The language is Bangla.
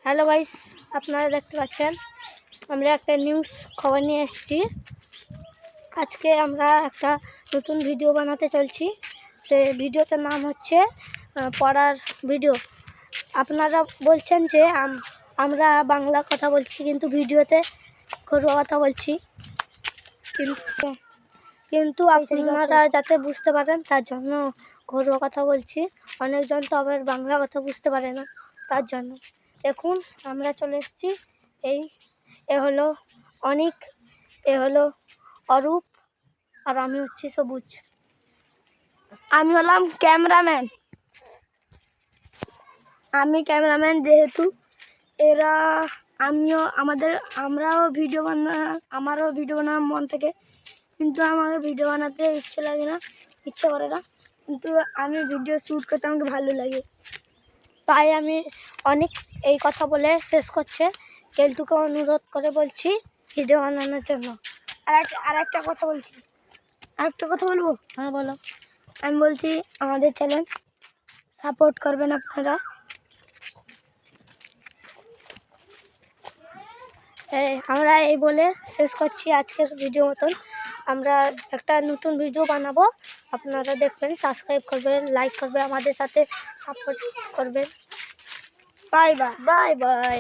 হ্যালো গাইস, আপনারা দেখতে পাচ্ছেন আমরা একটা নিউজ খবর নিয়ে এসেছি। আজকে আমরা একটা নতুন ভিডিও বানাতে চলছি। সে ভিডিওটার নাম হচ্ছে পড়ার ভিডিও। আপনারা বলছেন যে আমরা বাংলা কথা বলছি, কিন্তু ভিডিওতে ঘরোয়া কথা বলছি, কিন্তু আপনারা যাতে বুঝতে পারেন তার জন্য ঘরোয়া কথা বলছি। অনেকজন তো আবার বাংলা কথা বুঝতে পারে না, তার জন্য। দেখুন, আমরা চলে এসেছি। এ হলো অনিক, এ হলো অরূপ, আর আমি হচ্ছি সবুজ। আমি হলাম ক্যামেরাম্যান। আমি ক্যামেরাম্যান যেহেতু এরা আমরাও ভিডিও আমারও ভিডিও বানানোর মন থেকে, কিন্তু আমাকে ভিডিও বানাতে ইচ্ছে করে না, কিন্তু আমি ভিডিও শ্যুট করতে আমাকে ভালো লাগে। তাই আমি অনেক এই কথা বলে শেষ করছে। কেলটুকে অনুরোধ করে বলছি ভিডিও বানানোর জন্য। আর একটা কথা বলবো। হ্যাঁ, বলো। আমি বলছি আমাদের চ্যানেল সাপোর্ট করবেন আপনারা। আমরা এই বলে শেষ করছি আজকের ভিডিও মতন। আমরা একটা নতুন ভিডিও বানাবো, আপনারা দেখবেন, সাবস্ক্রাইব করবেন, লাইক করবেন, আমাদের সাথে সাপোর্ট করবেন। Bye bye.